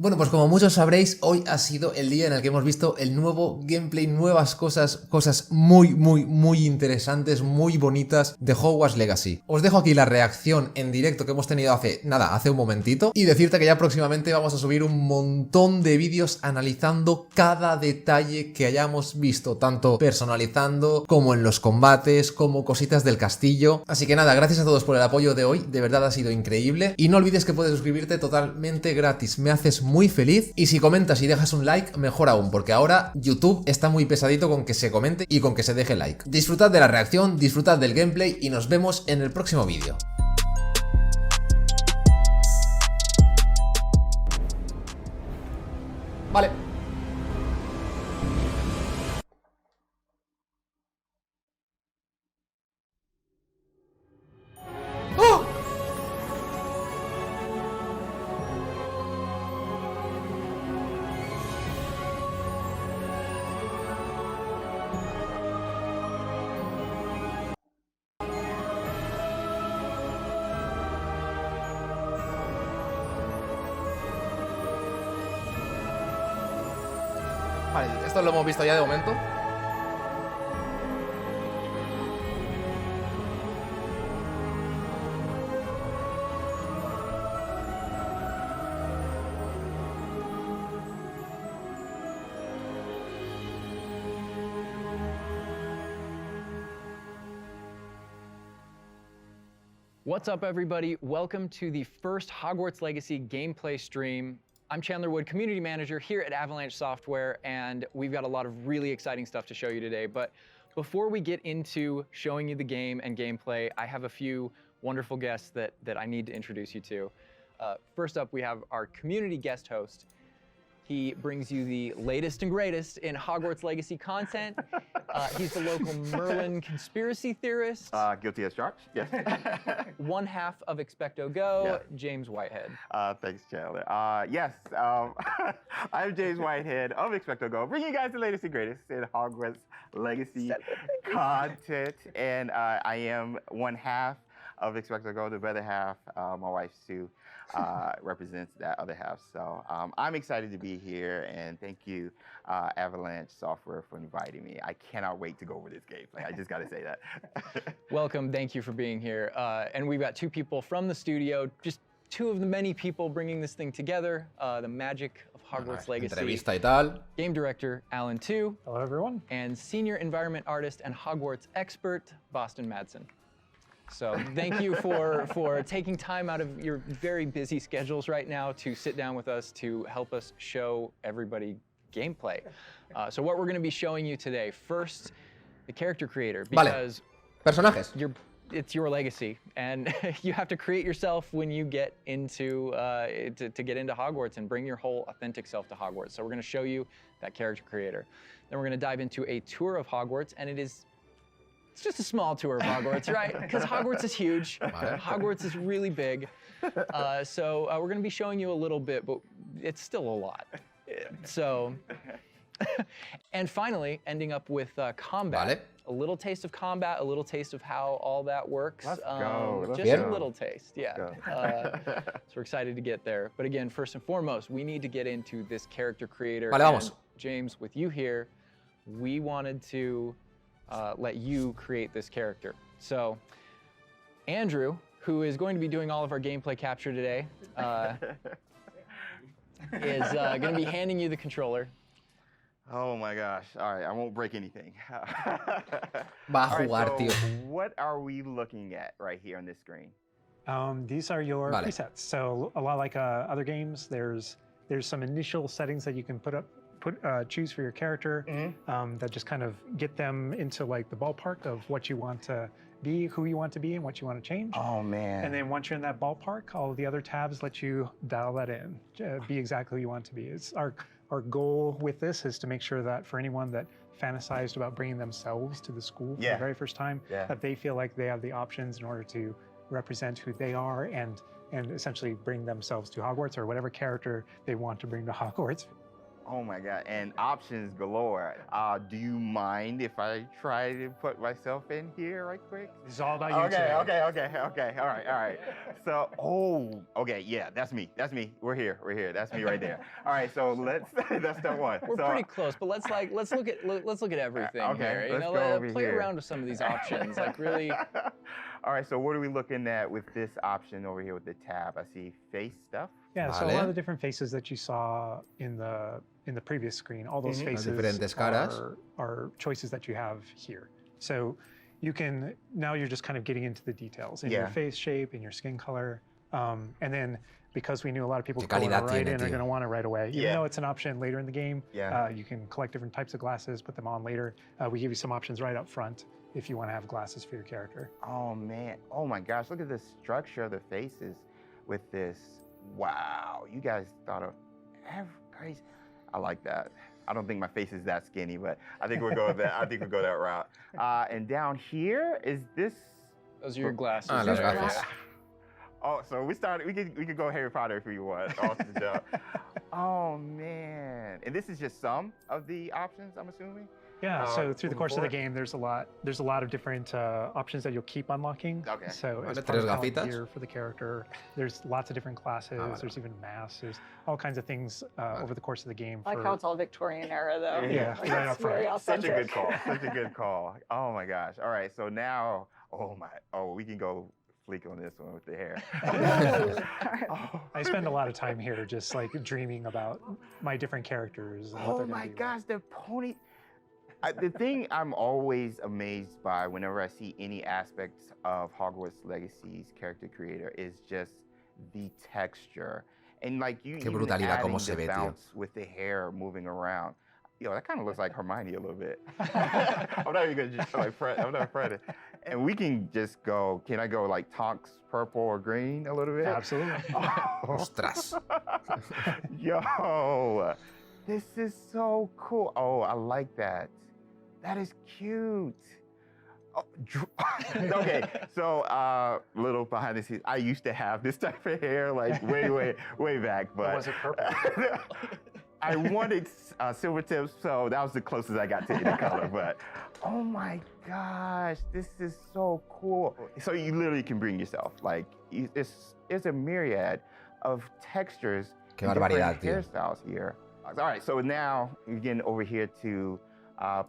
Bueno, pues como muchos sabréis, hoy ha sido el día en el que hemos visto el nuevo gameplay, nuevas cosas muy interesantes, muy bonitas de Hogwarts Legacy. Os dejo aquí la reacción en directo que hemos tenido hace un momentito, y decirte que ya próximamente vamos a subir un montón de vídeos analizando cada detalle que hayamos visto, tanto personalizando como en los combates, como cositas del castillo. Así que nada, gracias a todos por el apoyo de hoy, de verdad ha sido increíble, y no olvides que puedes suscribirte totalmente gratis, me haces muy feliz, y si comentas y dejas un like, mejor aún, porque ahora YouTube está muy pesadito con que se comente y con que se deje like. Disfrutad de la reacción, disfrutad del gameplay y nos vemos en el próximo vídeo. Vale. ¡Oh! Vale, esto lo hemos visto ya de momento. What's up, everybody? Welcome to the first Hogwarts Legacy gameplay stream. I'm Chandler Wood, Community Manager here at Avalanche Software, and we've got a lot of really exciting stuff to show you today. But before we get into showing you the game and gameplay, I have a few wonderful guests that I need to introduce you to. First up, we have our community guest host. He brings you the latest and greatest in Hogwarts Legacy content. He's the local Merlin conspiracy theorist. Guilty as charged, yes. One half of Expecto Go, Yeah. James Whitehead. Thanks, Chandler. Yes, I'm James Whitehead of Expecto Go, bringing you guys the latest and greatest in Hogwarts Legacy content. And I am one half of Expecto Go, the better half, my wife Sue, represents that other half. So I'm excited to be here, and thank you, Avalanche Software, for inviting me. I cannot wait to go over this gameplay. I just got to say that. Welcome, thank you for being here. And we've got two people from the studio, just two of the many people bringing this thing together, the magic of Hogwarts Legacy. Entrevista y tal. Game director, Alan Tu. Hello, everyone. And senior environment artist and Hogwarts expert, Boston Madsen. So thank you for taking time out of your very busy schedules right now to sit down with us to help us show everybody gameplay. So what we're going to be showing you today, first, the character creator, because Personajes. it's your legacy, and you have to create yourself when you get into to get into Hogwarts and bring your whole authentic self to Hogwarts. So we're going to show you that character creator. Then we're going to dive into a tour of Hogwarts, and it's just a small tour of Hogwarts, right? Because Hogwarts is huge. Hogwarts is really big. So we're going to be showing you a little bit, but it's still a lot. So, and finally, ending up with combat. Vale. A little taste of combat, a little taste of how all that works. Let's go. Let's Just go. a little taste, yeah. So we're excited to get there. But again, first and foremost, we need to get into this character creator. Vale, vamos. And James, with you here, we wanted to let you create this character. So Andrew, who is going to be doing all of our gameplay capture today, is going to be handing you the controller. Oh my gosh. All right, I won't break anything. Va a All right, jugar, so tío. what are we looking at right here on this screen? These are your Vale. presets. So a lot like other games, there's some initial settings that you can choose for your character that just kind of get them into like the ballpark of what you want to be, who you want to be, and what you want to change. Oh man. And then once you're in that ballpark, all of the other tabs let you dial that in, be exactly who you want to be. It's our goal with this is to make sure that for anyone that fantasized about bringing themselves to the school for the very first time, that they feel like they have the options in order to represent who they are and essentially bring themselves to Hogwarts or whatever character they want to bring to Hogwarts. Oh my God, and options galore. Do you mind if I try to put myself in here right quick? This is all about you today. Okay. All right. So, okay, yeah, that's me. We're here. That's me right there. All right, so that's step one. We're pretty close, but let's look at everything Okay, here. let's go over play here. around with some of these options, like really. All right, so what are we looking at with this option over here with the tab? I see face stuff. Yeah, so a Vale. lot of the different faces that you saw in the previous screen, all those Mhm. Las faces diferentes caras. are choices that you have here. So you can, now you're just kind of getting into the details in your Yeah. face shape, in your skin color. And then because we knew a lot of people Qué going calidad to write tiene, in are tío. going to want it right away. Even Yeah. though it's an option later in the game, Yeah. you can collect different types of glasses, put them on later. We give you some options right up front if you want to have glasses for your character. Oh man, oh my gosh, look at the structure of the faces with this. Wow, you guys thought of every crazy. I like that. I don't think my face is that skinny, but I think we'll go that. I think we'll go that route. And down here is this. Those are your glasses. Ah, las right? gafas. Oh, so we started. We could go Harry Potter if you want. Awesome job. Oh man, and this is just some of the options, I'm assuming. Yeah, so through the moving course of the forward? game, there's a lot of different options that you'll keep unlocking. Okay. So as Vale, part of tres how gafitas. gear for the character, there's lots of different classes. vale. There's even masks. There's all kinds of things over the course of the game. I like how it's all Victorian era, though. Yeah, Like, right it's up front. very Such authentic. a good call. Such a good call. Oh my gosh. All right. So now, we can go fleek on this one with the hair. Oh. I spend a lot of time here just like dreaming about my different characters. And what Oh they're gonna my be like. gosh, the pony. The thing I'm always amazed by whenever I see any aspects of Hogwarts Legacy's character creator is just the texture. And like you Qué even brutalidad adding cómo se the ve, tío. bounce with the hair moving around. Yo, that kind of looks like Hermione a little bit. I'm not even gonna just like I'm not afraid. And we can just go, can I go like Tonks purple or green a little bit? Absolutely. Ostras. Yo, this is so cool. Oh, I like that. That is cute. Oh, okay, so little behind the scenes. I used to have this type of hair like way back, but was it purple? I wanted silver tips, so that was the closest I got to any color. But oh my gosh, this is so cool. So you literally can bring yourself. Like it's a myriad of textures. Qué and barbaridad, different tío. hairstyles here. All right, so now we're getting over here to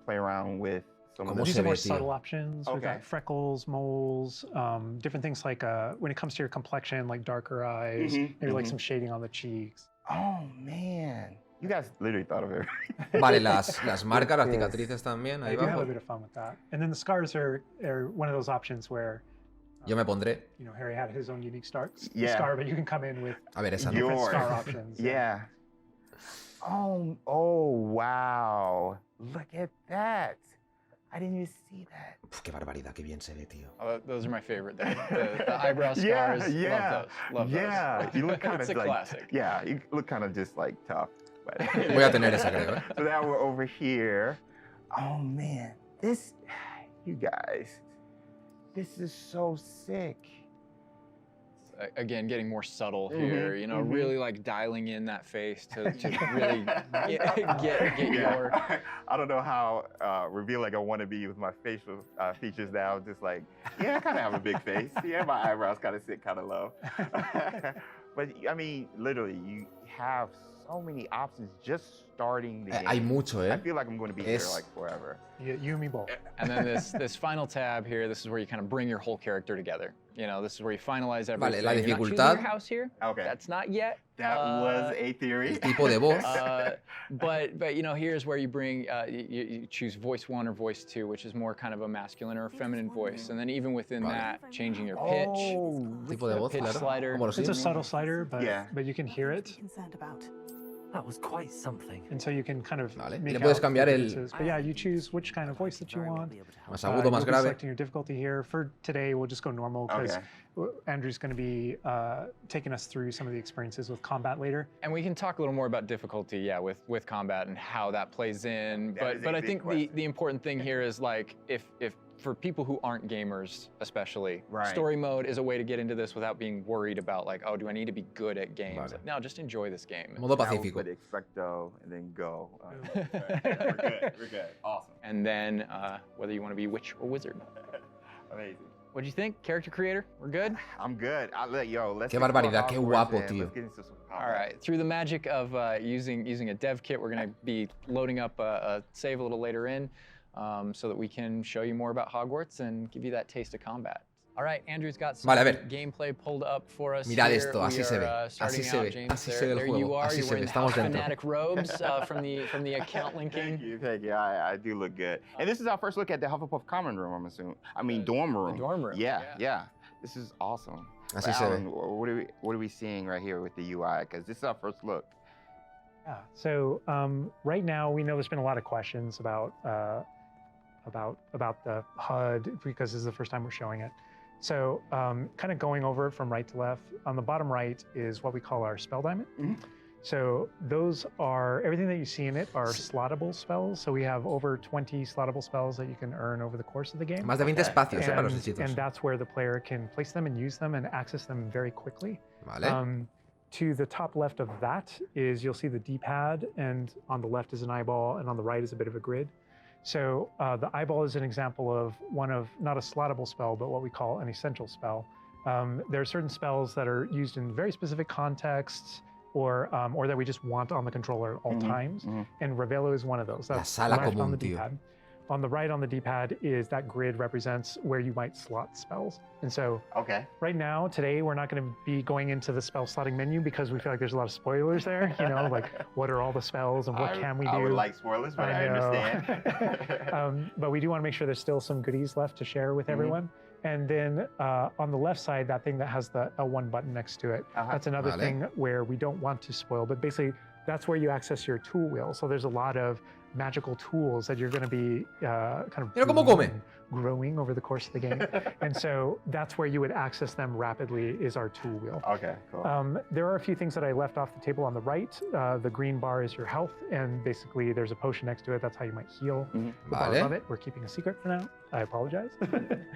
play around with some of ¿Cómo the These se are more ve, tío? subtle options. We've Okay. got freckles, moles, different things like when it comes to your complexion, like darker eyes, maybe like some shading on the cheeks. Oh man, you guys literally thought of everything. Vale, las marcas, las Yes. cicatrices también, I ahí do have a abajo. bit of fun with that. And then the scars are one of those options where, Yo me pondré. Harry had his own unique scar, Yeah. but you can come in with A ver, esa no. Yo- different Yours. scar options. Yeah. Oh wow! Look at that. I didn't even see that. Uf, qué barbaridad, qué bien se ve, tío. Oh, those are my favorite. The eyebrow scars. Yeah. Love those. Yeah, you look kind It's of a like classic. Yeah, you look kind of just like tough. But Voy a tener esa, creo, ¿eh? So now we're over here. Oh man, you guys, this is so sick. Again, getting more subtle Mhm, here, mhm. really like dialing in that face to really get your. I don't know how revealing I want to be with my facial features now. Just like, yeah, I kind of have a big face. Yeah, my eyebrows kind of sit kind of low. But I mean, literally, you have so many options just starting the game. Hay mucho, I ¿eh? feel like I'm going to be here Es- like forever. You and me both. And then this final tab here, this is where you kind of bring your whole character together. This is where you finalize everything. la You're not choosing dificultad- your house here. Okay. That's not yet. That was a theory. Tipo de voz. But here's where you bring you choose voice 1 or voice 2, which is more kind of a masculine or a feminine voice, and then even within Vale. that, changing your pitch. Oh, Tipo de voz, pitch claro. slider. ¿Cómo lo It's a siento? subtle slider, but Yeah. you can hear it, concerned about. That was quite something. and so you can kind of Vale. make Le puedes out cambiar the el- differences. But yeah, you choose which kind of voice that you want. Más agudo, más you'll be grave. selecting your difficulty here. For today, we'll just go normal because Okay. Andrew's going to be taking us through some of the experiences with combat later. And we can talk a little more about difficulty, with combat and how that plays in. That is a But I big think question. the important thing here is like if for people who aren't gamers, especially, Right. story mode is a way to get into this without being worried about like, oh, do I need to be good at games? Vale. Like, no, just enjoy this game. Modo Now we'll pacífico. put expecto and then go. We're good. We're good. Awesome. And then whether you want to be witch or wizard. Amazing. What'd you think? Character creator? We're good? I'm good. Let's Qué get into barbaridad, qué Hogwarts guapo, and tío. let's get into some combat. All right. Through the magic of using a dev kit, we're going to be loading up a save a little later in so that we can show you more about Hogwarts and give you that taste of combat. All right, Andrew's got some Vale, a ver. gameplay pulled up for us. Mirad here. esto, así We se ve, are, así starting se out, ve, James, así se there, ve el there juego, you are. así You're se ve, wearing the estamos House dentro. Fanatic robes from the account linking. Thank you. I do look good. And this is our first look at the Hufflepuff common room, I'm assuming. I mean, dorm room. The dorm room. Yeah. This is awesome. Así se Alan, ve. what are we seeing right here with the UI? Because this is our first look. Yeah. So right now we know there's been a lot of questions about the HUD because this is the first time we're showing it. So kind of going over it from right to left. On the bottom right is what we call our spell diamond. Mhm. So those are everything that you see in it are slottable spells. So we have over 20 slottable spells that you can earn over the course of the game. Más de 20 espacios para los hechizos. And that's where the player can place them and use them and access them very quickly. Vale. To the top left of that is you'll see the D-pad, and on the left is an eyeball, and on the right is a bit of a grid. So the eyeball is an example of one of, not a slottable spell, but what we call an essential spell. There are certain spells that are used in very specific contexts, or that we just want on the controller at all times, and Revelo is one of those. That's sala left on común, the tío. D-pad. On the right on the D-pad is that grid represents where you might slot spells. And so Okay. right now, today, we're not going to be going into the spell slotting menu because we feel like there's a lot of spoilers there. You know, like what are all the spells and what can we do? I would like spoilers, but I know. understand. But we do want to make sure there's still some goodies left to share with everyone. And then on the left side, that thing that has the L1 button next to it, that's another Vale. thing where we don't want to spoil, but basically that's where you access your tool wheel. So there's a lot of magical tools that you're going to be kind of Mira cómo come. growing over the course of the game. And so that's where you would access them rapidly is our tool wheel. Okay, cool. There are a few things that I left off the table on the right. The green bar is your health, and basically there's a potion next to it. That's how you might heal. The bar Vale. above it, we're keeping a secret for now. I apologize.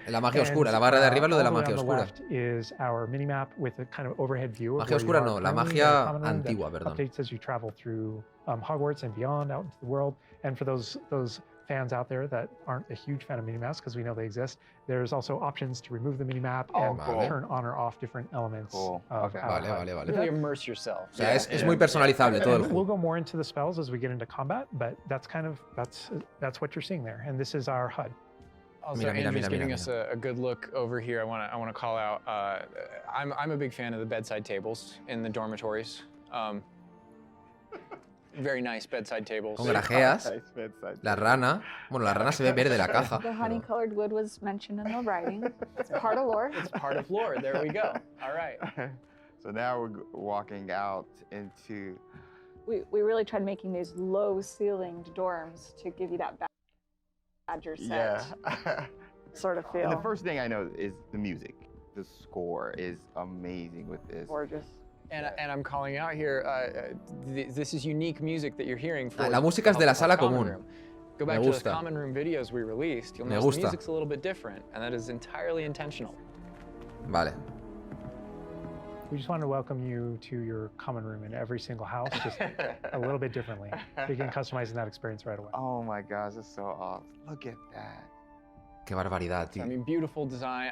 La magia oscura, la barra de arriba es lo de la all the way magia on the oscura. left is our minimap with a kind of overhead view. Of Magia where you oscura are no, la currently in magia the common room that antigua, perdón. updates as you travel through Hogwarts and beyond out into the world. And for those fans out there that aren't a huge fan of minimaps, because we know they exist, there's also options to remove the minimap and cool. turn on or off different elements Cool. of Okay. our Vale, HUD. vale, Really vale. immerse yourself. O sea, es muy personalizable todo el And we'll juego. go more into the spells as we get into combat, but that's kind of that's what you're seeing there. And this is our HUD. Also, Mira, mira, Andrew's mira, giving mira, us a good look over here. I want to call out. I'm a big fan of the bedside tables in the dormitories. Very nice bedside tables. Con grajeas. Nice bedside. La rana. Bueno, la rana se ve verde la caja. The honey-colored wood was mentioned in the writing. It's part of lore. It's part of lore. There we go. All right. So now we're walking out into. We really tried making these low-ceilinged dorms to give you that badger set sort of feel. And the first thing I know is the music. The score is amazing with this. Gorgeous. And I'm calling out here, this is unique music that you're hearing for La música es de la Hufflepuff sala Common común. Room. Go back Me to those gusta. common room videos we released. You'll Me notice the gusta. music's a little bit different, and that is entirely intentional. Vale. We just wanted to welcome you to your common room in every single house, just a little bit differently. So you can customize that experience right away. Oh my gosh, that's so awesome. Look at that. Qué barbaridad, I tío. mean, beautiful design.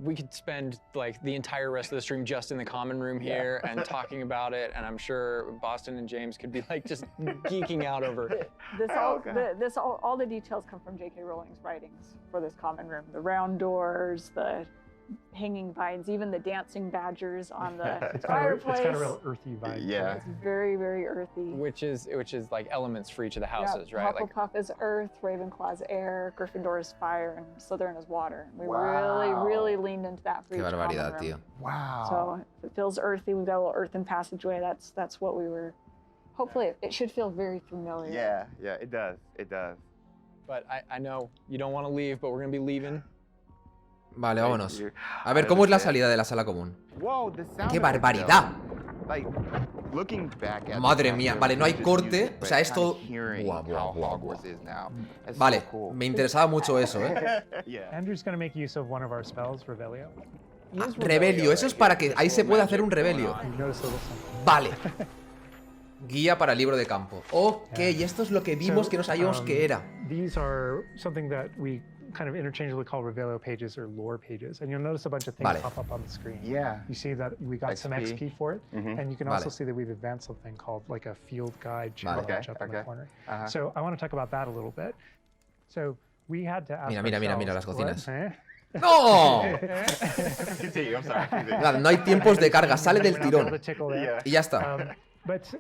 We could spend like the entire rest of the stream just in the common room here and talking about it, and I'm sure Boston and James could be like just geeking out over it. All the details come from J.K. Rowling's writings for this common room. The round doors, the hanging vines, even the dancing badgers on the fireplace. It's got a real earthy vibe. Yeah. It's very, very earthy. Which is like elements for each of the houses, right? Like Hufflepuff is earth, Ravenclaw's air, Gryffindor is fire, and Slytherin is water. We Wow. really leaned into that for Qué each common barbaridad, room. tío. Wow. So if it feels earthy, we've got a little earthen passageway. That's what we were. Hopefully, it should feel very familiar. Yeah, it does. It does. but I know you don't want to leave, but we're gonna be leaving. Vale, vámonos. A ver, ¿cómo es la salida de la sala común? Whoa, the sound ¡Qué effects, barbaridad! though. like looking back at Madre the mía, chapter, vale, no hay just corte, music, o but sea, kinda esto... hearing Buah, buah, how buah, Hogwarts buah. is now. It's Vale, so cool. me interesaba mucho eso, ¿eh? Yeah. Andrew's going to make use of one of our spells, Revelio. Use Rebelio, eso es para que ahí se pueda hacer un rebelio. You notice a little something. Vale. Guía para libro de campo. Ok, y esto es lo que vimos que no sabíamos que era. These are something that we kind of interchangeably call Revelio pages or lore pages. And you'll notice a bunch of things Vale. pop up on the screen. Yeah. You see that we got some XP. XP for it. And you can Vale. also see that we've advanced something called like a field guide challenge Okay, up in the okay. corner. Uh-huh. So I want to talk about that a little bit. So we had to ask Mira, ourselves, las cocinas. what- eh? ¡No! Continue, I'm sorry. Continue. Nada, no hay tiempos de carga, sale del We're not able to tirón. tickle there. Yeah. Y ya está. But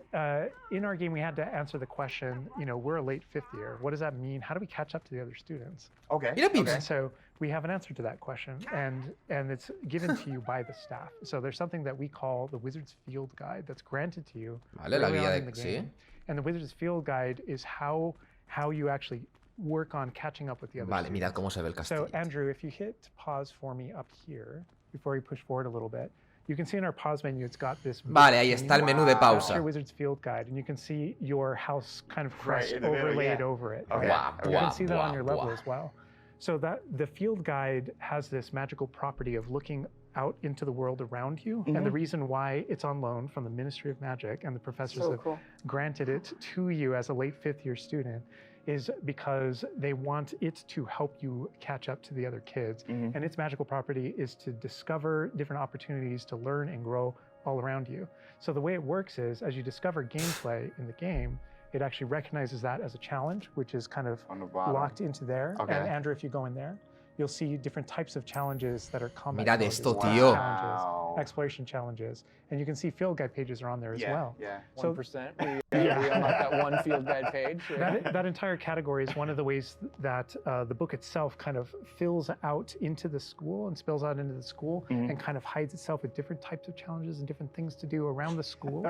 in our game, we had to answer the question, you know, we're a late fifth year. What does that mean? How do we catch up to the other students? Okay. Mira, Pips. And so we have an answer to that question, and it's given to you by the staff. So there's something that we call the Wizard's Field Guide that's granted to you Vale, la early guía on in de... the Sí. game. And the Wizard's Field Guide is how you actually work on catching up with the other Vale, students. mirad cómo se ve el So castillo. Andrew, if you hit pause for me up here, before you push forward a little bit, you can see in our pause menu, it's got this... Vale, ahí está el menú de That's pausa. your Wizard's Field Guide, and you can see your house kind of Right crest in the middle, overlaid yeah. over it. Okay. Buah, You buah, can see that on buah, your level buah. as well. So that the field guide has this magical property of looking out into the world around you. And the reason why it's on loan from the Ministry of Magic and the professors So have cool. granted it to you as a late fifth year student is because they want it to help you catch up to the other kids. And its magical property is to discover different opportunities to learn and grow all around you. So the way it works is, as you discover gameplay in the game, it actually recognizes that as a challenge, which is kind of On the bottom. locked into there. Okay. And Andrew, if you go in there, you'll see different types of challenges that are combat Mirad challenges, esto, quest tío. challenges, Wow. exploration challenges, and you can see field guide pages are on there as Yeah. well. Yeah. So 1%. We unlocked that one field guide page. that entire category is one of the ways that the book itself kind of fills out into the school and spills out into the school and kind of hides itself with different types of challenges and different things to do around the school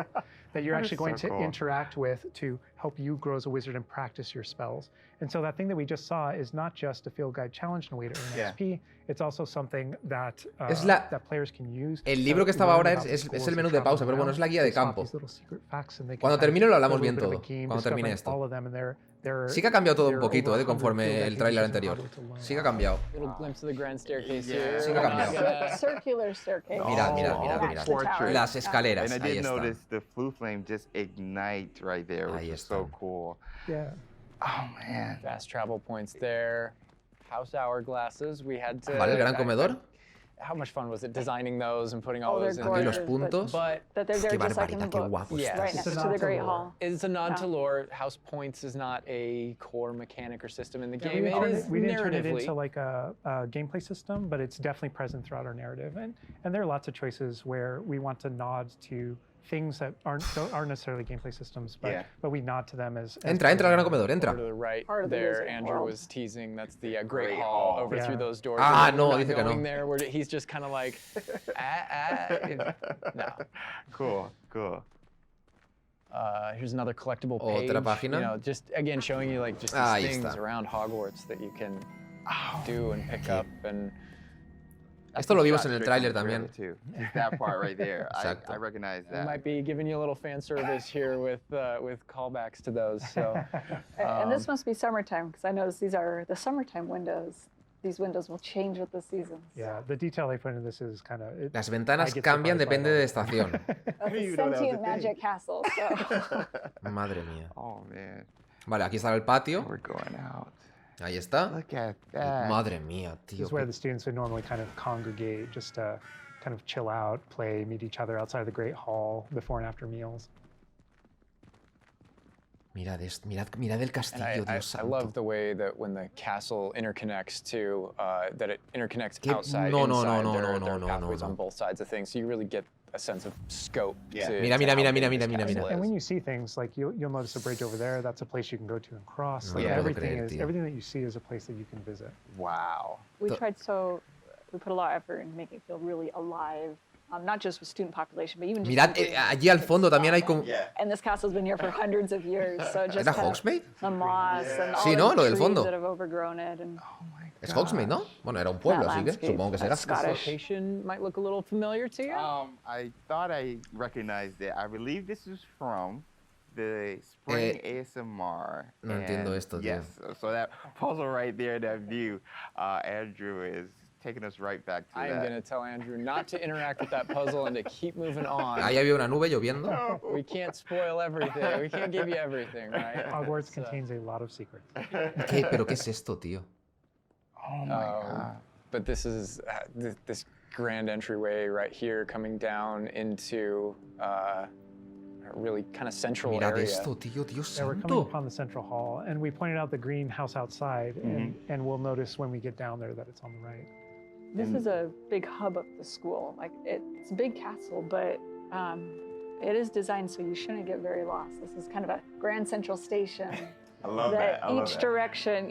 that you're That actually is going so to cool. interact with to help you grow as a wizard and practice your spells. And so that thing that we just saw is not just a field guide challenge and a way to earn Yeah. XP, it's also something that, Es la- that players can use. El to libro que estaba learn ahora about es the el schools menú they de pausa, travel pero bueno, es la around. guía de They spot campo. these little secret facts and they can Cuando kind of termine lo do a hablamos little bien bit of a todo, game cuando termine discovering esto. all of them, and they're- Sí que ha cambiado todo un they're poquito, over 100 conforme field guide el tráiler pages anterior. on Hogwarts alone. Sí que ha cambiado. Little glimpse of the grand staircase Yeah. here. Sí que ha cambiado. Circular staircase. Mirad, mirad, Oh, mirad, Match mirad. the tower. Las escaleras, And I ahí did están. notice the flue flame just ignite right there, which Ahí is so están. cool. Yeah. Oh man. Fast travel points there. House hourglasses. We had to. Vale, el gran comedor. How much fun was it designing those and putting all Oh, they're those in Aquí there? los gorgeous, puntos. But That they're there Qué just like in the barbaridad, qué book. guapo Yeah. está. Right It's next a to nod the to Great lore. Hall. it's a nod to Yeah. lore. House points is not a core mechanic or system in the Yeah, game. It is we didn't turn it narratively. into like a gameplay system, but it's definitely present throughout our narrative. And there are lots of choices where we want to nod to things that aren't necessarily gameplay systems, but, Yeah. but we nod to them as Entra, entra al gran comedor, entra. Over to the right Part of the there, wizard Andrew world. was teasing. That's the Great Great Hall Hall. over Yeah. through those doors. Ah, We're no, not dice que no. going there. He's just kind of like, no. Cool, cool. Here's another collectible page. Otra página. You know, just again showing you like just these Ahí things está. around Hogwarts that you can do and pick up and. Esto lo vimos Shot en el straight tráiler from the también. trailer, too. It's that part right there. Exacto. I recognize We that. might be giving you a little fan service here with callbacks to those. So And this must be summertime because I noticed these are the summertime windows. These windows will change with the seasons. Yeah, the detail they put into this is kind of. Las ventanas cambian, depende de estación. That's a didn't even know that was a sentient thing. magic castle. So. Madre mía. Oh man, Vale, aquí está el patio. we're going out. Ahí está. Look at that. Madre mía, This tío. is where the students would normally kind of congregate, just to kind of chill out, play, meet each other outside of the Great Hall before and after meals. Mirad, mirad el castillo, and I Dios santo. love the way that when the castle interconnects to that it interconnects Que- outside, no, inside. no, There no, are no, pathways no. on both sides of things, so you really get a sense of scope. Yeah. To, Mira, to mira, how mira, big mira, this mira, mira, castle mira. And when is. you see things, like you'll notice a bridge over there. That's a place you can go to and cross. No Like lo puedo everything creer, is, tío. everything that you see is a place that you can visit. Wow. We put a lot of effort in making it feel really alive not just with student population, but even just Mirad, allí al fondo también hay como... And this castle's been here for hundreds of years, so it just ¿Era kind of Hogsmeade? the moss and all Sí, ¿no? the Lo del trees fondo. that have overgrown it. And Es Hogsmeade, ¿no? Bueno, era un pueblo, That así que landscape, supongo que será. that's Scottish. This location might look a little familiar to you. I thought I recognized it. I believe this is from the Spring ASMR. no entiendo esto, tío. Yes, so that puzzle right there, that view, Andrew is taking us right back to I am that. going to tell Andrew not to interact with that puzzle and to keep moving on. Ahí había una nube lloviendo. We can't spoil everything. We can't give you everything, right? Hogwarts contains a lot of secrets. ¿Pero qué es esto, tío? Oh my God. But this is this grand entryway right here coming down into a really kind of central Mirad area. esto, tío, Dios Yeah, we're coming santo. upon the central hall, and we pointed out the greenhouse outside, and we'll notice when we get down there that it's on the right. this is a big hub of the school. Like it's a big castle, but it is designed so you shouldn't get very lost. This is kind of a grand central station. I love that. I love Each that. direction,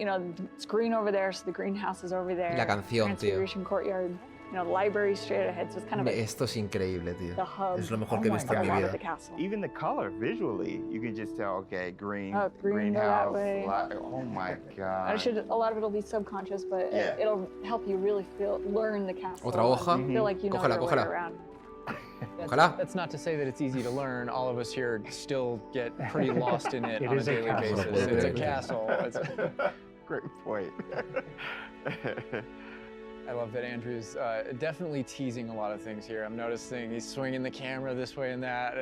it's green over there, so the greenhouse is over there. Y la canción, tío. Transfiguration Courtyard, the library straight ahead, so it's kind of Esto es increíble, tío. the hub. Es lo mejor que he visto en mi around vida. the castle. Even the color visually, you can just tell, okay, green, Oh, green, go that greenhouse. way. Oh my I God. a lot of it'll be subconscious, but Yeah. it'll help you really learn the castle. Otra hoja. and feel like you know Cógela, your way cógela. around. Ojalá. That's not to say that it's easy to learn. All of us here still get pretty lost in it It on a is a daily castle. basis. It's a castle. Great point. I love that Andrew's definitely teasing a lot of things here. I'm noticing he's swinging the camera this way and that.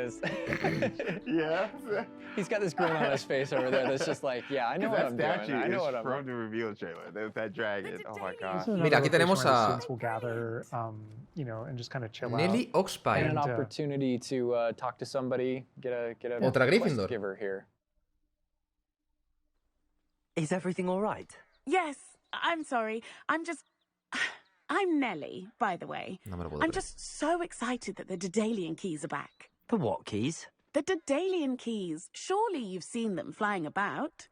Yes. He's got this grin on his face over there that's just like, yeah, I know what That I'm doing. statue I know is what I'm from the reveal trailer. There's that dragon. Oh my This God. is another Mira, aquí location tenemos where the a- students will gather, and just kind of chill Nelly out. And Oxpine. an And, opportunity to talk to somebody, get a Otra quest Gryffindor. giver here. Is everything all right? Yes, I'm sorry. I'm Nelly, by the way. No me lo puedo I'm creer. just so excited that the Daedalian keys are back. The what keys? The Daedalian keys. Surely you've seen them flying about.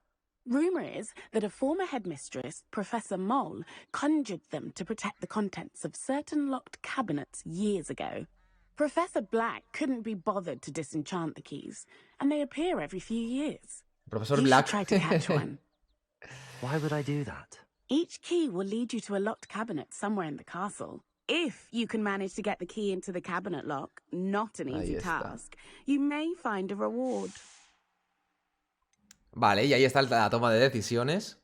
Rumour is that a former headmistress, Professor Mole, conjured them to protect the contents of certain locked cabinets years ago. Professor Black couldn't be bothered to disenchant the keys, and they appear every few years. Profesor You Black. should try to catch one. Why would I do that? Each key will lead you to a locked cabinet somewhere in the castle. If you can manage to get the key into the cabinet lock, not an easy Ahí está. task, you may find a reward. Vale, y ahí está la toma de decisiones.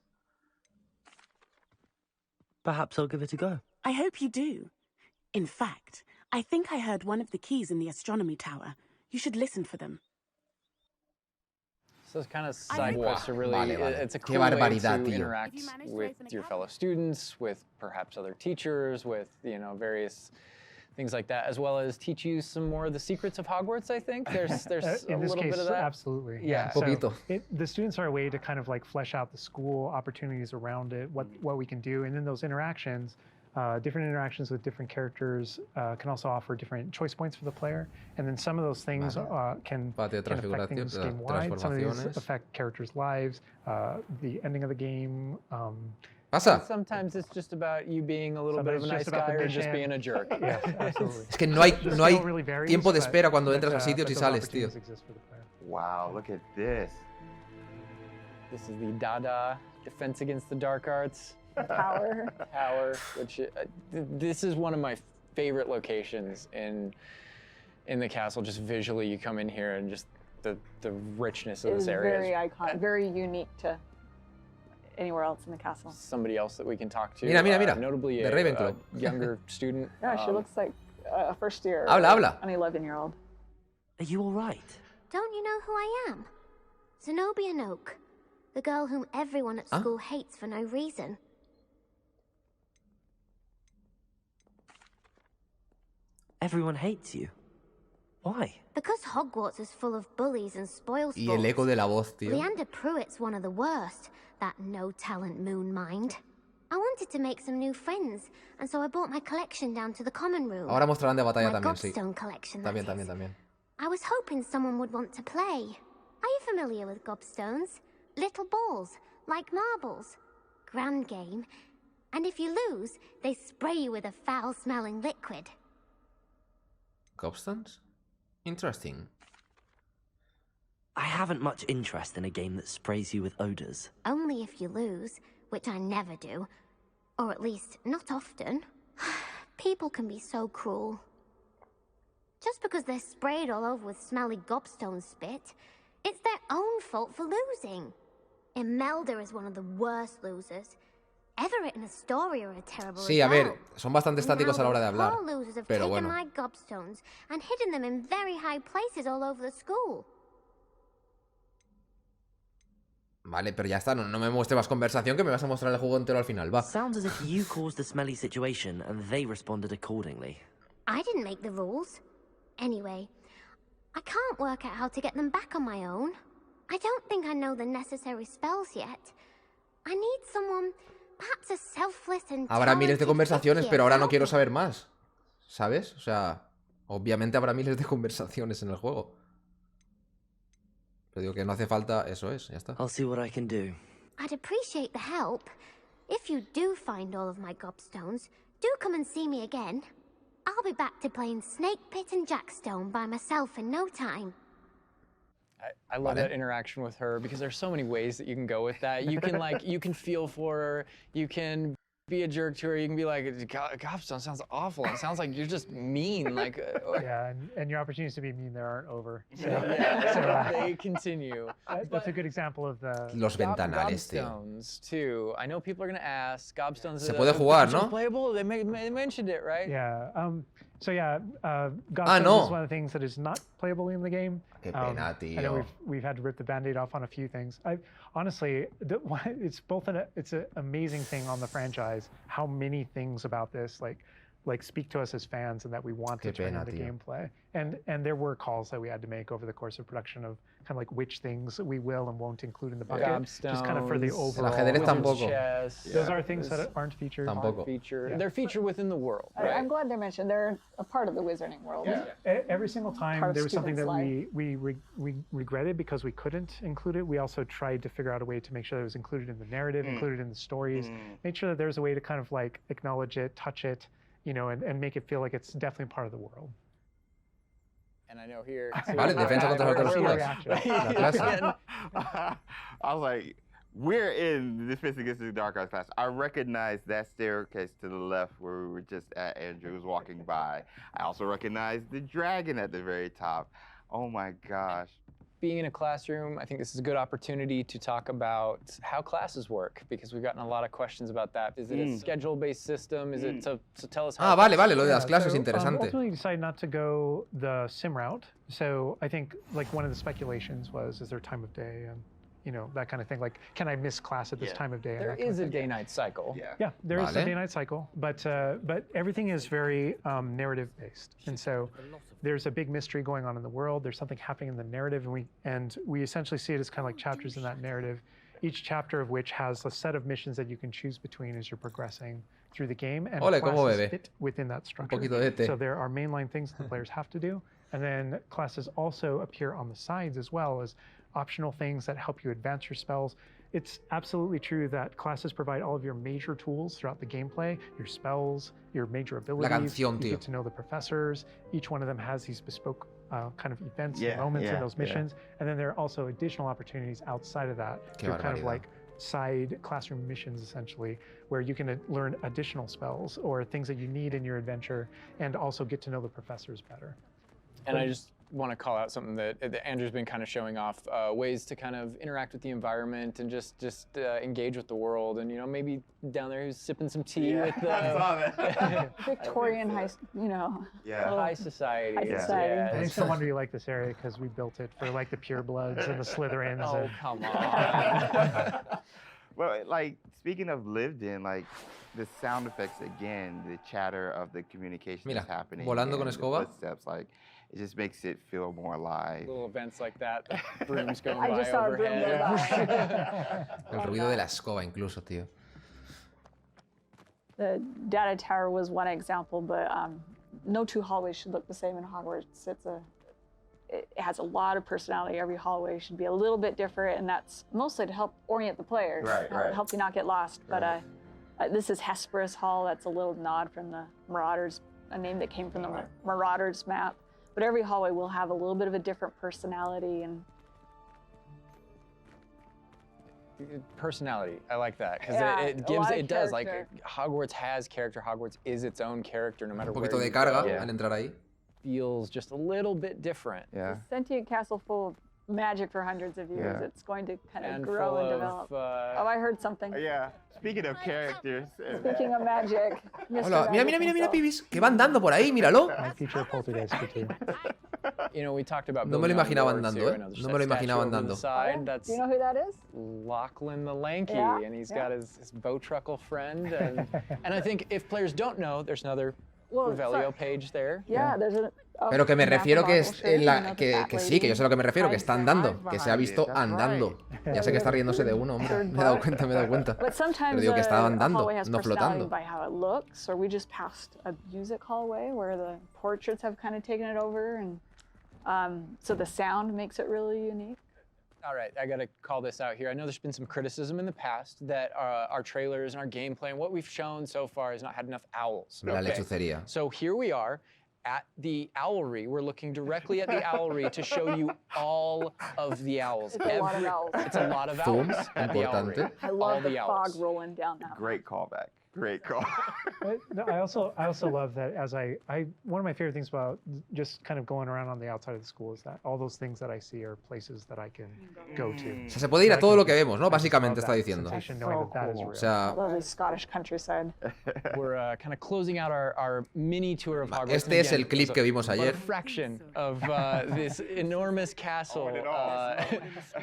Perhaps I'll give it a go. I hope you do. In fact, I think I heard one of the keys in the astronomy tower. You should listen for them. So it's kind of side quests are really, Vale, vale. it's a Qué cool way barbaridad, to tío. interact If you manage to with open a your cabinet. fellow students, with perhaps other teachers, with, various things like that, as well as teach you some more of the secrets of Hogwarts, I think. There's a In this little case, bit of that. absolutely. Yeah. So Poquito. the students are a way to kind of like flesh out the school, opportunities around it, what we can do, and then those interactions, different interactions with different characters can also offer different choice points for the player, and then some of those things can Patio de affect things transfiguración, game-wide. Some of these transformaciones. affect characters' lives, the ending of the game. Pasa. Sometimes it's just about you being a little bit of a Sometimes nice just about guy the or just mission. being a jerk. Yes, absolutely. Es que no hay The skill really varies, tiempo de but- espera cuando but, entras a sitios but y those sales, tío. opportunities exist for the player. Wow, look at this. This is the Dada Defense Against the Dark Arts Power. Tower, which this is one of my favorite locations in the castle. Just visually, you come in here and just the richness of It this is area. very iconic, very unique to anywhere else in the castle. Somebody else that we can talk to. Mira, mira, mira. Notably De a Ravenclaw. younger student. Yeah, she looks like a first year. Habla, habla. An 11-year-old. Are you all right? Don't you know who I am? Zenobia Noak, the girl whom everyone at school hates for no reason. Everyone hates you. Why? Because Hogwarts is full of bullies and spoil Y el eco sports. de la voz, tío. Leander Pruitt's one of the worst, that no-talent moon mind. I wanted to make some new friends, and so I brought my collection down to the common room. Ahora mostrarán de batalla My también, sí. Gobstone collection, that También, is. también, también. I was hoping someone would want to play. Are you familiar with gobstones? Little balls, like marbles. Grand game. And if you lose, they spray you with a foul-smelling liquid. Gobstones? Interesting. I haven't much interest in a game that sprays you with odors. Only if you lose, which I never do. Or at least, not often. People can be so cruel. Just because they're sprayed all over with smelly gobstone spit, it's their own fault for losing. Imelda is one of the worst losers. Everett and Astoria are terrible Sí, as a well. ver, son bastante estáticos a la hora de hablar. Poor losers have Pero taken bueno. my gobstones and hidden them in very high places all over the school. Vale, pero ya está, no me muestres más conversación, que me vas a mostrar el juego entero al final, va. Sounds as if you caused the smelly situation and they responded accordingly. I didn't make the rules. Anyway, I can't work out how to get them back on my own. I don't think I know the necessary spells yet. I need someone, perhaps a selfless and Habrá miles de talented conversaciones, fifth pero ahora year no to quiero help me. saber más. ¿Sabes? O sea, obviamente habrá miles de conversaciones en el juego. Pero digo que no hace falta, eso es, ya está. I'll see what I can do. I'd appreciate the help. If you do find all of my gobstones, do come and see me again. I'll be back to playing Snake Pit and Jackstone by myself in no time. I love that interaction with her because there's so many ways that you can go with that. You can you can feel for her. You can be a jerk to her. You can be like, Gobstone sounds awful. It sounds like you're just mean. Like, Yeah, and your opportunities to be mean there aren't over. So, they continue. that's a good example of the. Los ventanales, tío. Gobstones too. I know people are gonna ask. Gobstones. Se puede jugar, Gobstones ¿no? Playable. They mentioned it, right? Yeah. So yeah, Gobstones no. is one of the things that is not playable in the game. Qué pena, I know tío. we've had to rip the Band-Aid off on a few things. Honestly, it's both it's an amazing thing on the franchise how many things about this like speak to us as fans and that we want to Qué turn pena, into tío. gameplay. And there were calls that we had to make over the course of production of kind of like which things we will and won't include in the bucket, just kind of for the Gobstones, overall. ajedrez Wizard's tampoco. Chess. Those are things that aren't featured. Tampoco. Feature. Yeah. They're featured within the world. Right? I'm glad they're mentioned. They're a part of the wizarding world. Every single time Part of there was something that students' we regretted because we couldn't include it. We also tried to figure out a way to make sure that it was included in the narrative, included in the stories, make sure that there's a way to kind of like acknowledge it, touch it, you know, and make it feel like it's definitely part of the world. And I know here. Vale, defensa contra las We're tortugas. La clase. I was like, we're in the Defense Against the Dark Arts class. I recognize that staircase to the left where we were just at. Andrew was walking by. I also recognize the dragon at the very top. Oh my gosh. Being in a classroom, I think this is a good opportunity to talk about how classes work because we've gotten a lot of questions about that. Is it a schedule-based system? Is it to tell us how? Ah, vale, vale, lo de las Yeah, clases, so, interesante. Ultimately decided not to go the sim route. So I think like one of the speculations was, is there time of day and you know, that kind of thing. Like, can I miss class at this time of day? and There that kind is of a thing. day-night cycle. Yeah, there is a Vale. day-night cycle, but everything is very narrative-based, and so there's a big mystery going on in the world. There's something happening in the narrative, and we essentially see it as kind of like chapters in that narrative. Each chapter of which has a set of missions that you can choose between as you're progressing through the game, and Ole, cómo classes bebe. fit within that structure. poquito de té. So there are mainline things that the players have to do, and then classes also appear on the sides as well as optional things that help you advance your spells. It's absolutely true that classes provide all of your major tools throughout the gameplay, your spells, your major abilities. canción, you tío. get to know the professors. Each one of them has these bespoke kind of events Yeah, and moments in yeah, those yeah. missions. And then there are also additional opportunities outside of that. Qué through kind of barbaridad. like side classroom missions, essentially, where you can learn additional spells or things that you need in your adventure and also get to know the professors better. And I just want to call out something that Andrew's been kind of showing off, ways to kind of interact with the environment and just engage with the world. And, you know, maybe down there he's sipping some tea with I saw that. Victorian high, you know. Yeah. high society. High society. Yeah, I think it's no wonder you like this area because we built it for like the purebloods and the Slytherins. Oh, and- come on. Well, like, speaking of lived in, like, the sound effects again, the chatter of the communication Mira, that's happening. volando con and the escoba. footsteps, like, it just makes it feel more alive. Little events like that, the brooms going I by just saw a broom overhead. go by. El ruido de la escoba incluso, tío. The data tower was one example, but no two hallways should look the same in Hogwarts. It has a lot of personality. Every hallway should be a little bit different, and that's mostly to help orient the players, Right. help you not get lost. But this is Hesperus Hall. That's a little nod from the Marauders, a name that came from the Marauders map. But every hallway will have a little bit of a different personality and personality. I like that because Yeah, it a gives lot of it does like character. Hogwarts has character. Hogwarts is its own character no matter Un where poquito de you carga go. al entrar ahí. Feels just a little bit different. Yeah. a sentient castle full of magic for hundreds of years. Yeah. It's going to kind of And grow full and of, develop. Oh, I heard something. Yeah. Speaking of characters. Speaking of magic, Mr. Hola, mira, mira, Magic mira, mira, himself. Pibis, que va andando por ahí, míralo. My future poltergeist too. You know, we talked about No me lo building imaginaba on boards andando, here, ¿eh? and there's No that me lo statue imaginaba over the andando. Oh, side. yeah? That's Do you know who that is? Lachlan the Lanky, Yeah, and he's yeah. got his Bowtruckle friend. And I think if players don't know, there's another Well, Revelio page there. Yeah, there's a. Pero que me map refiero of que es Hogwarts, en you la, know, que that sí, que yo sé a lo que me refiero, que lady está andando, que se ha visto andando. Ya sé que está riéndose de uno, hombre. Me he dado cuenta, me he dado cuenta. But sometimes Pero digo que estaba a andando, hallway has no personality flotando. by how it looks, or we just passed a music hallway where the portraits have kind of taken it over, and so the sound makes it really unique. All right, I gotta call this out here. I know there's been some criticism in the past that our trailers and our gameplay and what we've shown so far has not had enough owls. La lechucería. So here we are at the owlery. We're looking directly at the owlery to show you all of the owls. It's a lot of owls. It's a lot of Zoom, owls at the owlery. importante. I All love the owls. fog rolling down that. Great callback. Great call. But no, I also love that as I one of my favorite things about just kind of going around on the outside of the school is that all those things that I see are places that I can go to. O sea, se puede ir a todo lo que vemos, ¿no? Básicamente está diciendo. O O sea, Lovely Scottish countryside. We're kind of closing out our mini tour of Hogwarts. Este es el clip que vimos But ayer. a fraction of this enormous castle.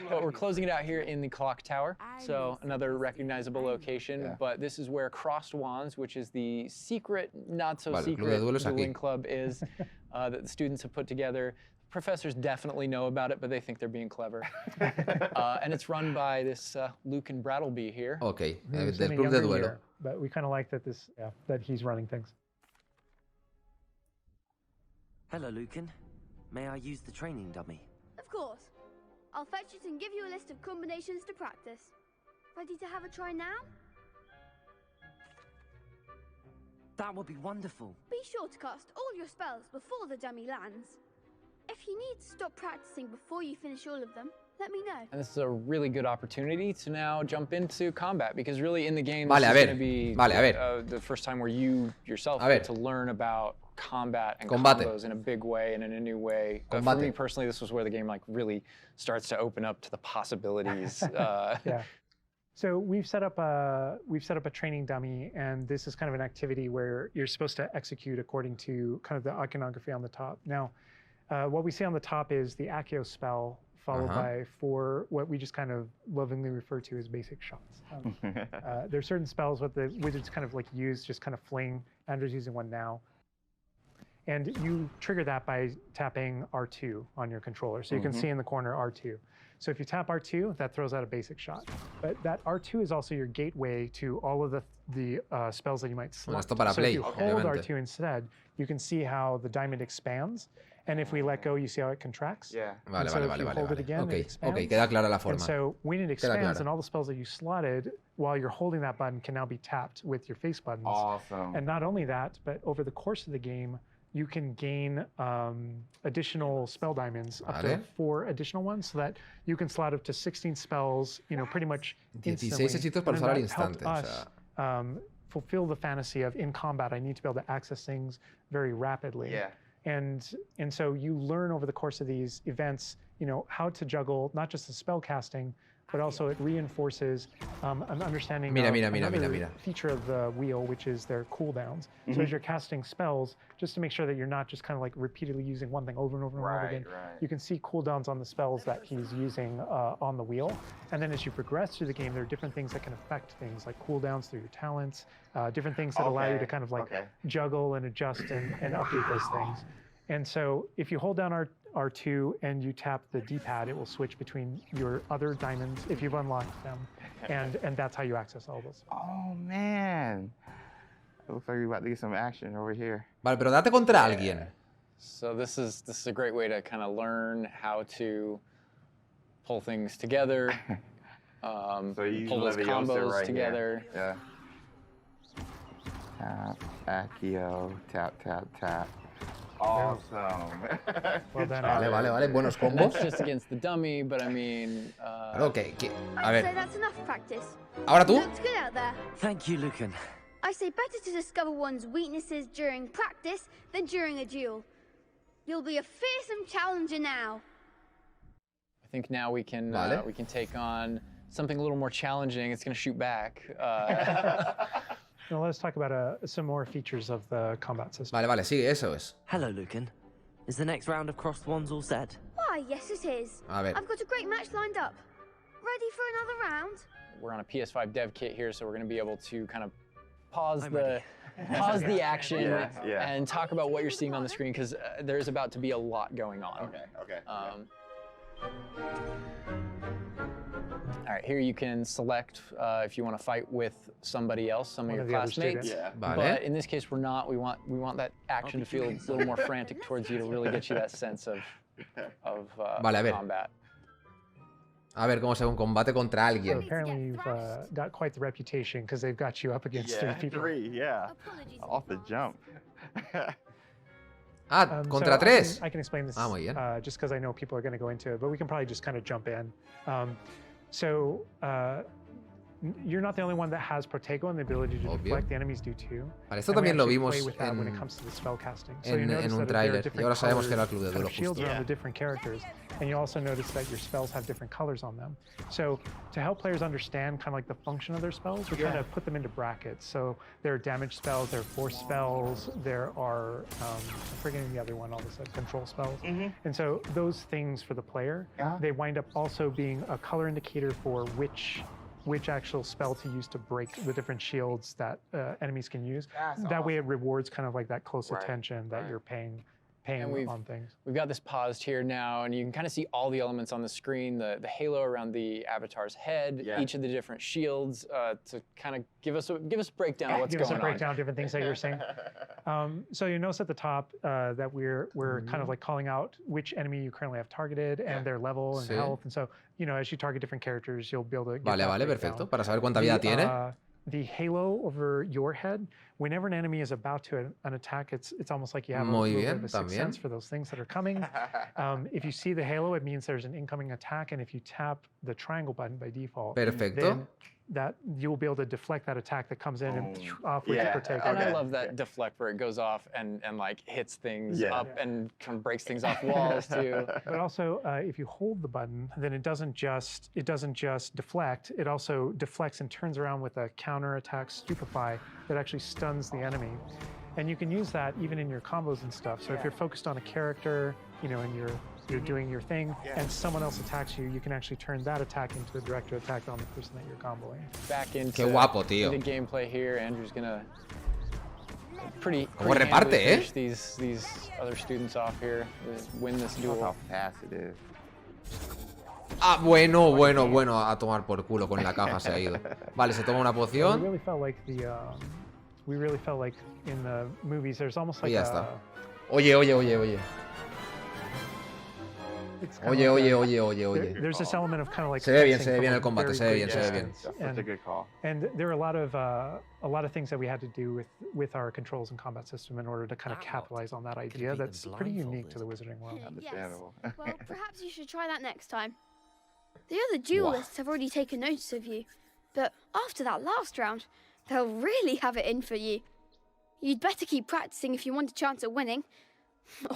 But we're closing it out here in the clock tower. So another recognizable location. But this is where Crossed Wands, which is the secret, not so Vale, el club de secret duelo es aquí. dueling club is that the students have put together. Professors definitely know about it, but they think they're being clever. And it's run by this Lucan Brattleby here. Ok, Who's del in a club de younger duelo. year, but we kind of like that that he's running things. Hello, Lucan. May I use the training dummy? Of course. I'll fetch it and give you a list of combinations to practice. Ready to have a try now? That would be wonderful. Be sure to cast all your spells before the dummy lands. If you need to stop practicing before you finish all of them, let me know. And this is a really good opportunity to now jump into combat, because really in the game Vale, this a is ver, going to be vale, a ver. The first time where you yourself A ver. get to learn about combat and Combate. combos in a big way and in a new way. For Combate. me personally, this was where the game like really starts to open up to the possibilities. Yeah. So we've set up a training dummy, and this is kind of an activity where you're supposed to execute according to kind of the iconography on the top. Now, what we see on the top is the Accio spell, followed by 4 what we just kind of lovingly refer to as basic shots. There's certain spells what the wizards kind of like use, just kind of fling. Andrew's using one now. And you trigger that by tapping R2 on your controller. So you can see in the corner R2. So if you tap R2, that throws out a basic shot. But that R2 is also your gateway to all of the spells that you might Bueno, select. esto para So Play, if you hold obviamente. R2 instead, you can see how the diamond expands. And if we let go, you see how it contracts. Yeah. Vale, And so vale, if vale, you vale, hold it vale. again, Ok, it expands. ok, queda clara la And forma. so when it Queda expands clara. and all the spells that you slotted while you're holding that button can now be tapped with your face buttons. Awesome. And not only that, but over the course of the game, you can gain additional spell diamonds, up to Vale. 4 additional ones, so that you can slot up to 16 spells, pretty much 16 instantly. hechizos para And usar al that helped instante, o sea. us, fulfill the fantasy of in combat, I need to be able to access things very rapidly. Yeah. And so you learn over the course of these events, how to juggle not just the spell casting, but also it reinforces an understanding Mira, of mira, mira, another mira, mira. feature of the wheel, which is their cooldowns. So as you're casting spells, just to make sure that you're not just kind of like repeatedly using one thing over and over and over again, Right. you can see cooldowns on the spells that he's using on the wheel. And then as you progress through the game, there are different things that can affect things, like cooldowns through your talents, different things that allow you to kind of like juggle and adjust and update those things. And so if you hold down R2 and you tap the D-pad, it will switch between your other diamonds if you've unlocked them. And that's how you access all those. Oh, man. It looks like we're about to get some action over here. Vale, pero date contra alguien. So this is a great way to kind of learn how to pull things together, So you pull those Leviosa combos right together. Here. Yeah. Tap, Accio, tap, tap, tap. Awesome. Well done. Vale, buenos combos. That's just against the dummy, but I mean... Ok, a I'd say ver, that's enough practice. ¿ahora tú? Looks good out there. Thank you, Lucan. I say better to discover one's weaknesses during practice than during a duel. You'll be a fearsome challenger now. I think now we can take on something a little more challenging. It's going to shoot back. Now let's talk about some more features of the combat system. Vale, sigue, eso es. Hello, Lucan. Is the next round of crossed wands all set? Why, yes it is. A ver. I've got a great match lined up. Ready for another round? We're on a PS5 dev kit here, so we're going to be able to kind of pause I'm the action Yeah. and talk about what you're seeing on the screen, because there's about to be a lot going on. Okay. All right, here you can select if you want to fight with somebody else, some of One your of the other classmates. students. Vale. But in this case, we're not. We want that action to feel a little more frantic towards you to really get you that sense of Vale, a ver. combat. A ver cómo se ve un combate contra So alguien. apparently you've got quite the reputation because they've got you up against three people. Apologies. Off the jump. Ah, So contra tres. I can explain this Muy bien. just because I know people are going to go into it, but we can probably just kind of jump in. You're not the only one that has Protego and the ability to Obvio. deflect. The enemies do too. Vale, esto And we también lo actually vimos play with that when it en, comes to the spell casting. en un that there are tráiler. Y different ahora sabemos que era el colors club de of duelo shields justo. around the different characters, and you also notice that your spells have different colors on them. So to help players understand kind of like the function of their spells, we're trying to put them into brackets. So there are damage spells, there are force spells, there are I'm forgetting the other one, all this control spells. And so those things for the player, they wind up also being a color indicator for which actual spell to use to break the different shields that enemies can use. That way it rewards kind of like that close attention that you're paying on things. We've got this paused here now, and you can kind of see all the elements on the screen, the halo around the avatar's head, each of the different shields, to kind of give us a breakdown of what's Give going us a breakdown on. of different things that you're saying. So you notice at the top that we're kind of like calling out which enemy you currently have targeted and their level and Sí. health. And so, as you target different characters, you'll be able to get Vale, that vale, breakdown. perfecto. Para saber cuánta vida tiene. The halo over your head, whenever an enemy is about to an attack, it's almost like you have Muy a little bien, bit of a sixth también. sense for those things that are coming. If you see the halo, it means there's an incoming attack, and if you tap the triangle button by default, Perfecto. then that you'll be able to deflect that attack that comes in and off with Protego. And I love that deflect where it goes off and like hits things up and kind of breaks things off walls too. But also, if you hold the button, then it doesn't just deflect. It also deflects and turns around with a counter attack stupefy that actually stuns the enemy. And you can use that even in your combos and stuff. So if you're focused on a character, and you're doing your thing, and someone else attacks you, you can actually turn that attack into a direct attack on the person that you're comboing. Back into, Qué guapo, tío. into gameplay here. Andrew's gonna pretty Cómo handily reparte, finish these other students off here, win this Look how duel. fast it is. Ah, bueno, a tomar por culo, con la caja se ha ido. Vale, se toma una We poción. really felt like in the movies, there's almost Y like ya está. a... Oye. it's kind of Oye. There's this element of kind of like Se ve bien sensing el from a combate, very se ve quick bien. distance. That's such a good call. And there are a lot of things that we had to do with our controls and combat system in order to kind of capitalize on that idea beat them that's pretty unique to the Wizarding world. Understandable. Well, perhaps you should try that next time. The other duelists have already taken notice of you, but after that last round, they'll really have it in for you. You'd better keep practicing if you want a chance at winning,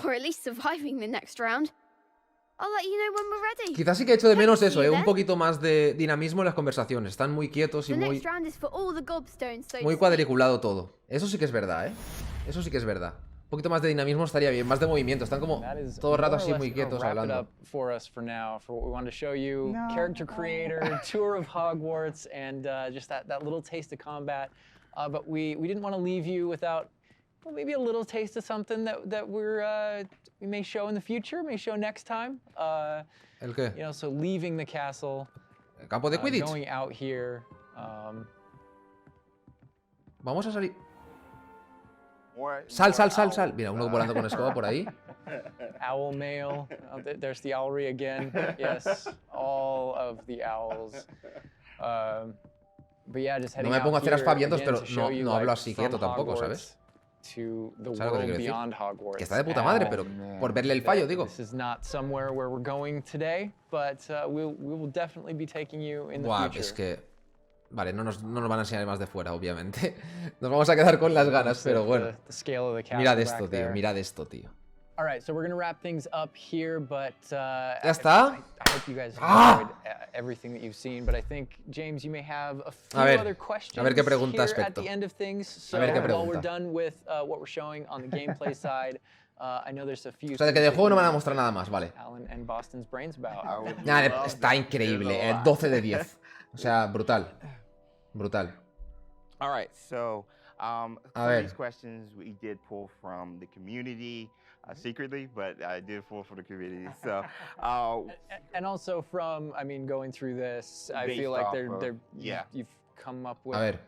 or at least surviving the next round. I'll let you know when we're ready. Quizás sí que he hecho de menos eso, un poquito más de dinamismo en las conversaciones. Están muy quietos y The muy, next round is for all the gobstones, so muy cuadriculado todo. Eso sí que es verdad, ¿eh? Eso sí que es verdad. Un poquito más de dinamismo estaría bien, más de movimiento. Están como That is todo el rato more or así less muy gonna quietos wrap it hablando. up for us for now, for what we wanted to show you. Character creator, tour of Hogwarts, and just that little taste of combat. But we didn't want to leave you without, well, maybe a little taste of something that we may show in the future, may show next time. ¿El qué? So leaving the castle, El campo de Quidditch. going out here. Vamos a salir. More Sal. Mira, uno volando con escoba por ahí. Owl mail. There's the owlry again. Yes, all of the owls. But yeah, just No heading me pongo a out hacer here aspavientos, again pero to show you, no hablo like, así from quieto tampoco, Hogwarts ¿sabes? to the ¿Sabes lo que world quiero decir? beyond Hogwarts. Que está de puta madre, pero por verle el fallo, digo. This is not somewhere where we're going today, but we will definitely be taking you in the Buah, future. es que... Vale, no nos van a enseñar más de fuera, obviamente. Nos vamos a quedar con las ganas, pero bueno. Mirad esto, tío, mirad esto, tío. All right, so we're going to wrap things up here, but ¿Ya está? I hope you guys enjoyed everything that you've seen, but I think, James, you may have a few other questions qué pregunta here at aspecto. the end of things. So A ver qué while we're pregunta. done with what we're showing on the gameplay side, I know there's a few. O sea, de que de juego no van a mostrar nada más, vale. Alan and Boston's brains about. Nada, está increíble, 12 de 10. O sea, brutal. Brutal. All right, so some ver. of these questions we did pull from the community secretly, but I did pull from the community. So, and also from, I mean, going through this, I Based feel like off of- you've come up with A ver.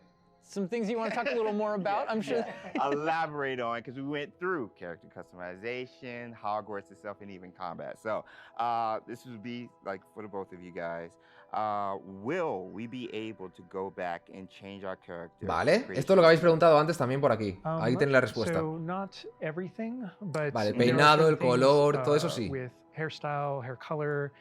some things you want to talk a little more about. I'm sure. elaborate on, because we went through character customization, Hogwarts itself, and even combat. So this would be like for the both of you guys. Will we be able to go back and change our character? Vale, esto es lo que habéis preguntado antes también por aquí. Ahí tenéis la respuesta. So not everything, but Vale, el there are peinado, el certain things, color, todo eso sí. With hairstyle, hair color,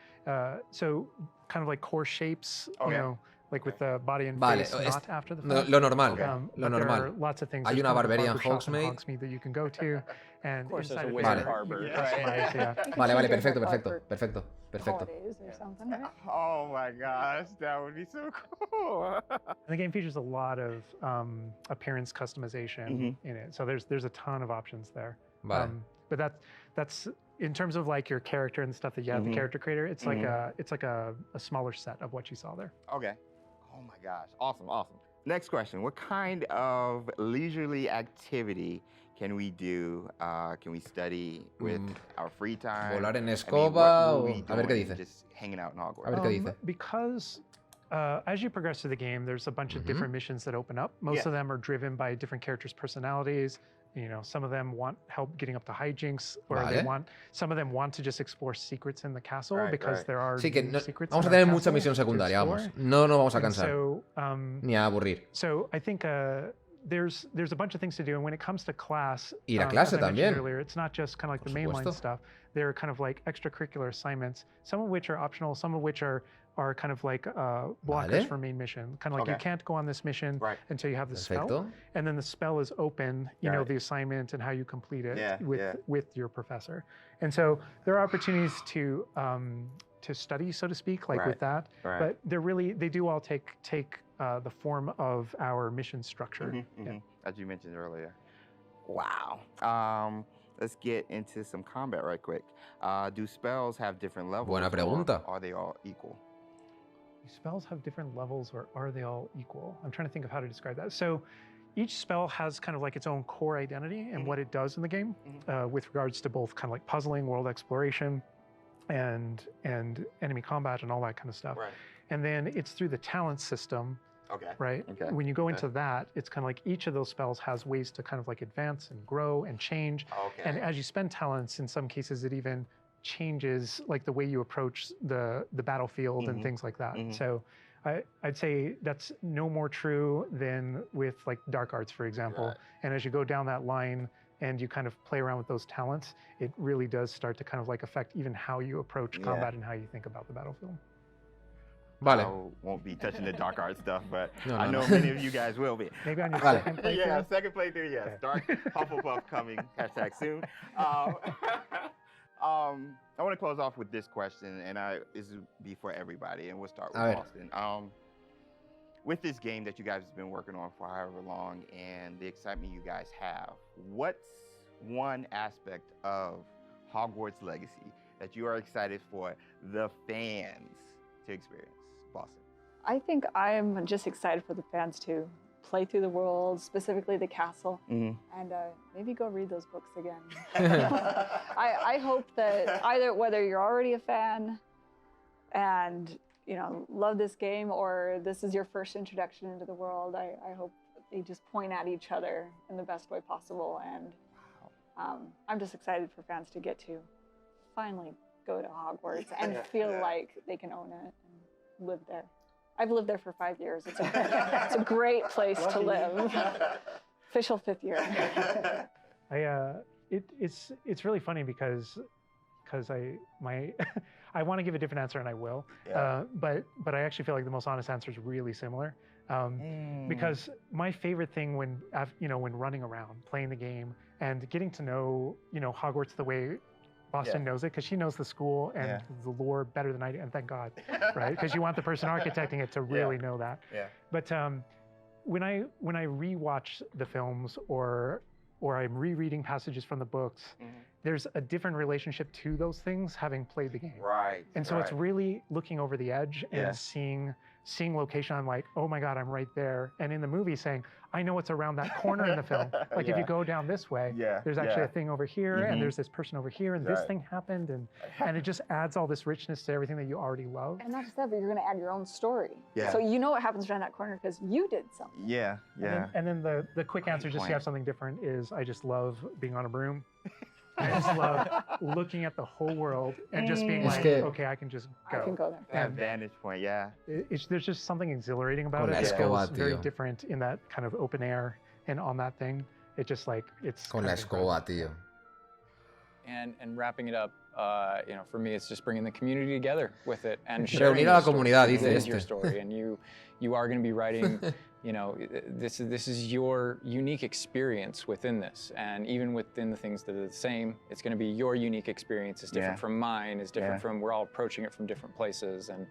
so kind of like core shapes, Okay. you know, like with the body and Vale, face, not after the no, fact. lo normal, But lo there are normal. lots of things. Hay There's una kind of a barbería en barbershop in Hogsmeade. Hogsmeade that you can go to, and Of course, there's inside a of wizard there- barber. Yes, yeah. Vale, vale, perfecto, Haircut perfecto, for perfecto, perfecto. holidays or something, right? Oh my gosh, that would be so cool. And the game features a lot of appearance customization in it, so there's a ton of options there. Vale. But that's in terms of like your character and stuff that you have the character creator. It's like a smaller set of what you saw there. Okay. Oh my gosh, awesome, awesome. Next question, what kind of leisurely activity can we do? Can we study with our free time? Volar en I mean, escoba what will o... we A ver qué doing dice. Just hanging out in Hogwarts. A ver qué dice. Because as you progress through the game, there's a bunch of different missions that open up. Most of them are driven by different characters' personalities. You know, some of them want help getting up to hijinks, or some of them want to just explore secrets in the castle because there are Sí, que new no, secrets. vamos a in our tener mucha castle misión to secundaria, vamos. explore. No nos vamos a And cansar, so, ni a aburrir. So I think there's a bunch of things to do, and when it comes to class, Ir a clase as I mentioned también. earlier, it's not just kind of like the mainline supuesto. stuff. There are kind of like extracurricular assignments, some of which are optional, some of which are kind of like blockers Vale. for main mission. Kind of like you can't go on this mission until you have the spell, Perfecto. and then the spell is open. You know the assignment and how you complete it with your professor. And so there are opportunities to study, so to speak, like with that. But they do all take the form of our mission structure. As you mentioned earlier. Wow. Let's get into some combat right quick. Do spells have different levels? Buena pregunta. Or are they all equal? Do spells have different levels, or are they all equal? I'm trying to think of how to describe that. So each spell has kind of like its own core identity and what it does in the game with regards to both kind of like puzzling, world exploration, and enemy combat and all that kind of stuff. And then it's through the talent system. Right? When you go into that, it's kind of like each of those spells has ways to kind of like advance and grow and change. And as you spend talents, in some cases, it even changes like the way you approach the battlefield and things like that. So I'd say that's no more true than with like dark arts, for example. And as you go down that line and you kind of play around with those talents, it really does start to kind of like affect even how you approach combat and how you think about the battlefield. Vale. I won't be touching the dark art stuff, but No, I know no. many of you guys will be. Maybe on your Vale. second playthrough? Yeah, second playthrough, yes. Dark Hufflepuff coming, hashtag soon. I want to close off with this question, and this will be for everybody, and we'll start with Boston. With this game that you guys have been working on for however long and the excitement you guys have, what's one aspect of Hogwarts Legacy that you are excited for the fans to experience? Boston. I think I'm just excited for the fans to play through the world, specifically the castle, and maybe go read those books again. I hope that whether you're already a fan and love this game, or this is your first introduction into the world, I hope they just point at each other in the best way possible. And I'm just excited for fans to get to finally go to Hogwarts and feel like they can own it and live there. I've lived there for 5 years. It's a great place to live. Official 5th year. It's really funny because I want to give a different answer and I will, but I actually feel like the most honest answer is really similar, because my favorite thing when running around playing the game and getting to know Hogwarts the way Boston knows it, because she knows the school and the lore better than I do, and thank God, right? Because you want the person architecting it to really know that. But when I rewatch the films or I'm rereading passages from the books, there's a different relationship to those things having played the game. Right. And so it's really looking over the edge and seeing location. I'm like, oh my God, I'm right there. And in the movie saying, I know what's around that corner in the film. Like if you go down this way, there's actually a thing over here, and there's this person over here, and this thing happened, and it just adds all this richness to everything that you already love. And not just that, but you're going to add your own story. So you know what happens around that corner because you did something. And then the quick answer, just to have something different, is I just love being on a broom. I just love looking at the whole world and just being like, okay, I can just go. I can go there. That vantage point, There's just something exhilarating about it. It feels very different in that kind of open air and on that thing. It just like, it's Con la escoba, tío. And wrapping it up, for me, it's just bringing the community together with it and sharing Reunir a la comunidad, dice your story. And you are going to be writing, this is your unique experience within this. And even within the things that are the same, it's going to be your unique experience. It's different from mine. It's different from, we're all approaching it from different places. And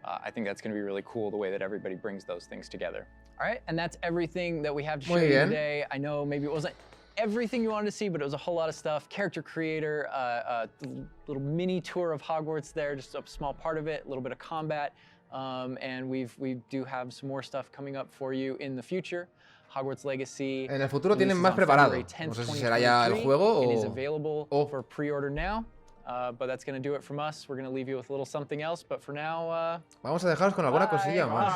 I think that's going to be really cool, the way that everybody brings those things together. All right, and that's everything that we have to show you today. I know maybe it wasn't everything you wanted to see, but it was a whole lot of stuff. Character creator, a little mini tour of Hogwarts there, just a small part of it, a little bit of combat. And we do have some more stuff coming up for you in the future. Hogwarts Legacy. En el futuro tienen más preparado. No sé si será ya el juego o... It is available for pre-order now. But that's going to do it from us. We're going to leave you with a little something else, but for now... Vamos a dejaros con alguna cosilla más.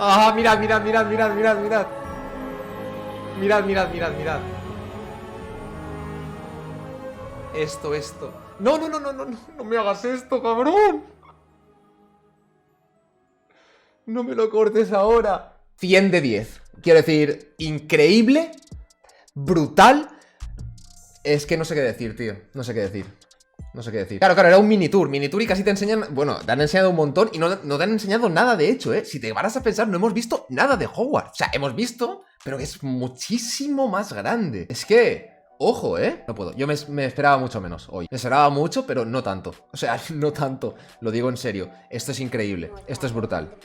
¡Ah, mirad! ¡Mirad! Esto. No me hagas esto, cabrón. No me lo cortes ahora. 100 de 10. Quiero decir, increíble, brutal. Es que no sé qué decir, tío. No sé qué decir. Claro, era un mini tour y casi te enseñan... Bueno, te han enseñado un montón y no te han enseñado nada, de hecho, ¿eh? Si te paras a pensar, no hemos visto nada de Hogwarts. O sea, hemos visto, pero que es muchísimo más grande. Es que... Ojo, ¿eh? No puedo. Yo me esperaba mucho menos hoy. Me esperaba mucho, pero no tanto. O sea, no tanto. Lo digo en serio. Esto es increíble. Esto es brutal.